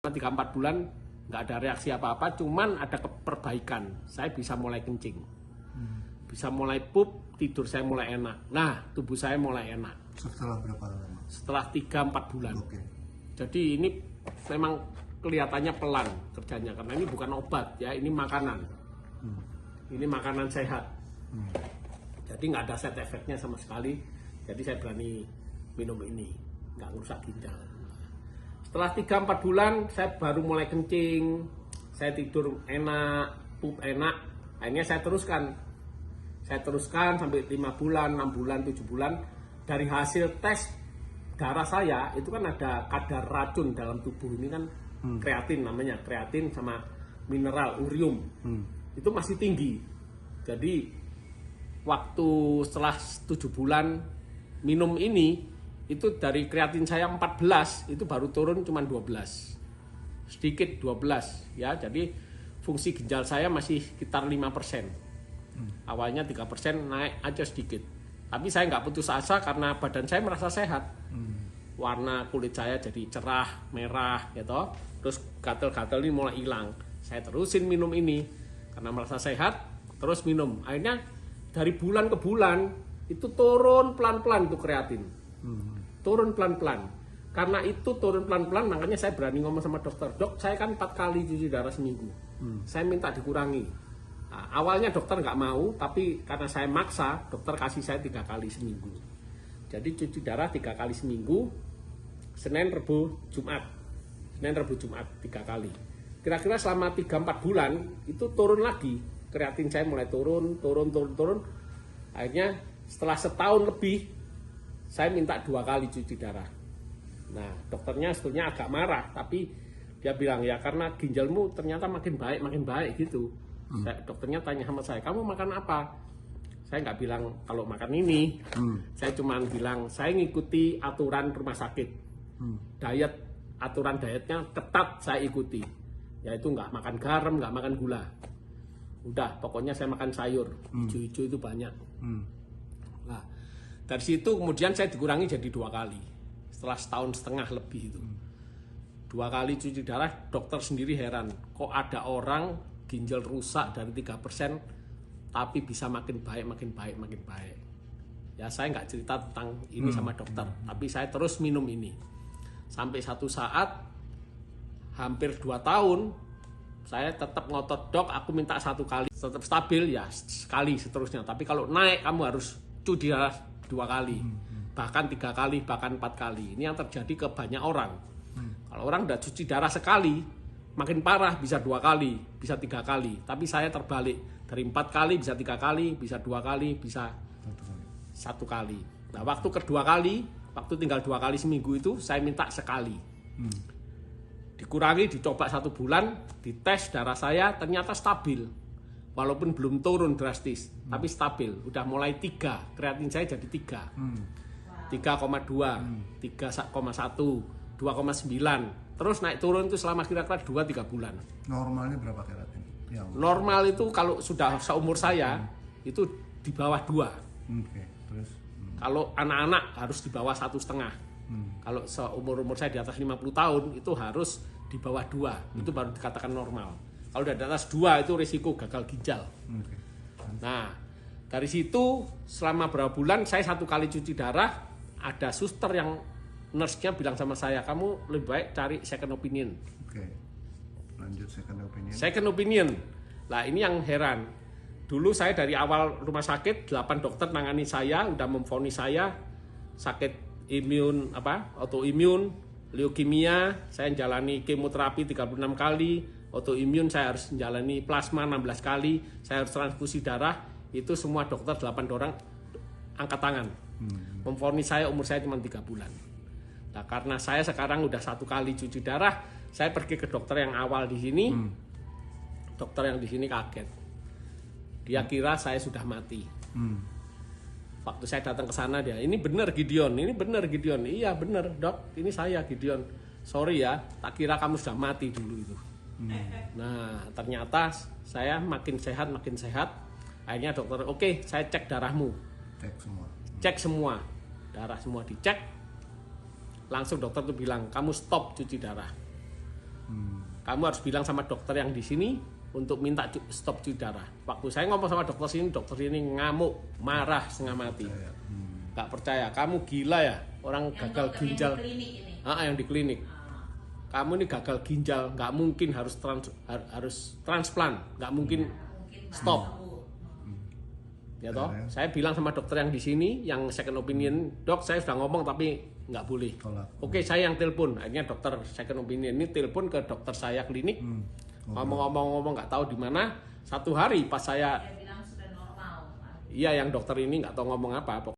3-4 bulan nggak ada reaksi apa-apa, cuman ada perbaikan. Saya bisa mulai kencing, bisa mulai pup, tidur saya mulai enak. Nah, tubuh saya mulai enak. Setelah berapa lama? Setelah 3-4 bulan. Oke. Jadi ini memang kelihatannya pelan kerjanya, karena ini bukan obat ya, ini makanan. Ini makanan sehat. Jadi nggak ada side effect-nya sama sekali. Jadi saya berani minum ini, nggak merusak ginjal. Setelah 3-4 bulan saya baru mulai kencing, saya tidur enak, pup enak. Akhirnya saya teruskan sampai 5 bulan, 6 bulan, 7 bulan. Dari hasil tes darah saya itu kan ada kadar racun dalam tubuh ini kan, kreatin namanya, kreatin sama mineral urium. Itu masih tinggi. Jadi waktu setelah 7 bulan minum ini, itu dari kreatin saya 14 itu baru turun cuma 12, sedikit 12 ya. Jadi fungsi ginjal saya masih sekitar 5%. Awalnya 3%, naik aja sedikit. Tapi saya nggak putus asa karena badan saya merasa sehat. Warna kulit saya jadi cerah, merah gitu. Terus gatal-gatal ini mulai hilang. Saya terusin minum ini karena merasa sehat, terus minum. Akhirnya dari bulan ke bulan itu turun pelan-pelan tuh kreatin. Turun pelan-pelan. Karena itu turun pelan-pelan, makanya saya berani ngomong sama dokter. Dok, saya kan 4 kali cuci darah seminggu. Saya minta dikurangi. Nah, awalnya dokter nggak mau, tapi karena saya maksa, dokter kasih saya 3 kali seminggu. Jadi cuci darah 3 kali seminggu, Senin, Rebu, Jumat. Senin, Rebu, Jumat 3 kali. Kira-kira selama 3-4 bulan itu turun lagi. Kreatin saya mulai turun. Akhirnya setelah setahun lebih, saya minta 2 kali cuci darah. Nah, dokternya sebetulnya agak marah, tapi dia bilang ya karena ginjalmu ternyata makin baik gitu. Dokternya tanya sama saya, kamu makan apa? Saya nggak bilang kalau makan ini. Saya cuma bilang saya ngikuti aturan rumah sakit. Aturan dietnya ketat saya ikuti. Yaitu nggak makan garam, nggak makan gula. Udah, pokoknya saya makan sayur. Hijau-hijau itu banyak. Nah, dari situ kemudian saya dikurangi jadi 2 kali. Setelah setahun setengah lebih itu. 2 kali cuci darah, dokter sendiri heran. Kok ada orang ginjal rusak dari 3%, tapi bisa makin baik. Ya saya nggak cerita tentang ini sama dokter, tapi saya terus minum ini. Sampai satu saat, hampir 2 tahun, saya tetap ngotot, dok aku minta 1 kali. Tetap stabil ya sekali seterusnya. Tapi kalau naik kamu harus cuci darah 2 kali, bahkan 3 kali, bahkan 4 kali. Ini yang terjadi ke banyak orang. Kalau orang udah cuci darah sekali, makin parah bisa 2 kali, bisa 3 kali. Tapi saya terbalik, dari 4 kali bisa 3 kali, bisa 2 kali, bisa 1 kali. Nah waktu kedua kali, waktu tinggal 2 kali seminggu itu, saya minta sekali. Dikurangi, dicoba 1 bulan, dites darah saya ternyata stabil. Walaupun belum turun drastis, tapi stabil. Udah mulai 3, kreatin saya jadi 3. 3,2, 3,1, 2,9. Terus naik turun itu selama kira-kira 2-3 bulan. Normalnya berapa kreatin? Normal itu kalau sudah seumur saya, itu di bawah 2. Oke, terus? Kalau anak-anak harus di bawah 1,5. Kalau seumur-umur saya di atas 50 tahun, itu harus di bawah 2. Itu baru dikatakan normal. Kalau udah di atas 2 itu risiko gagal ginjal. Nah, dari situ selama berapa bulan saya 1 kali cuci darah, ada suster yang nurse-nya bilang sama saya, kamu lebih baik cari second opinion. Oke, lanjut second opinion. Second opinion. Lah ini yang heran. Dulu saya dari awal rumah sakit, 8 dokter nangani saya, udah memvonis saya sakit autoimun, leukemia, saya jalani kemoterapi 36 kali, autoimun saya harus menjalani plasma 16 kali, saya harus transfusi darah. Itu semua dokter 8 orang angkat tangan. Memvonis saya umur saya cuma 3 bulan. Nah karena saya sekarang udah 1 kali cuci darah, saya pergi ke dokter yang awal di sini. Dokter yang di sini kaget. Dia kira saya sudah mati. Waktu saya datang ke sana dia, ini benar Gideon. Iya benar dok, ini saya Gideon. Sorry ya, tak kira kamu sudah mati dulu itu. Nah ternyata saya makin sehat. Akhirnya dokter, oke, saya cek darahmu. Cek semua. Darah semua dicek. Langsung dokter tuh bilang, kamu stop cuci darah. Kamu harus bilang sama dokter yang di sini untuk minta stop cuci darah. Waktu saya ngomong sama dokter sini ngamuk, marah setengah mati. Gak percaya, kamu gila ya, orang Yang gagal dokter ginjal. yang di klinik ini. Yang di klinik. Kamu ini gagal ginjal, nggak mungkin harus transplant, nggak mungkin stop. Ya toh, saya bilang sama dokter yang di sini, yang second opinion, dok saya sudah ngomong tapi nggak boleh. Tolak. Oke, saya yang telepon. Akhirnya dokter second opinion ini telepon ke dokter saya klinik, ngomong-ngomong nggak tahu di mana. Satu hari pas saya, Dia bilang sudah normal. iya yang dokter ini nggak tahu ngomong apa.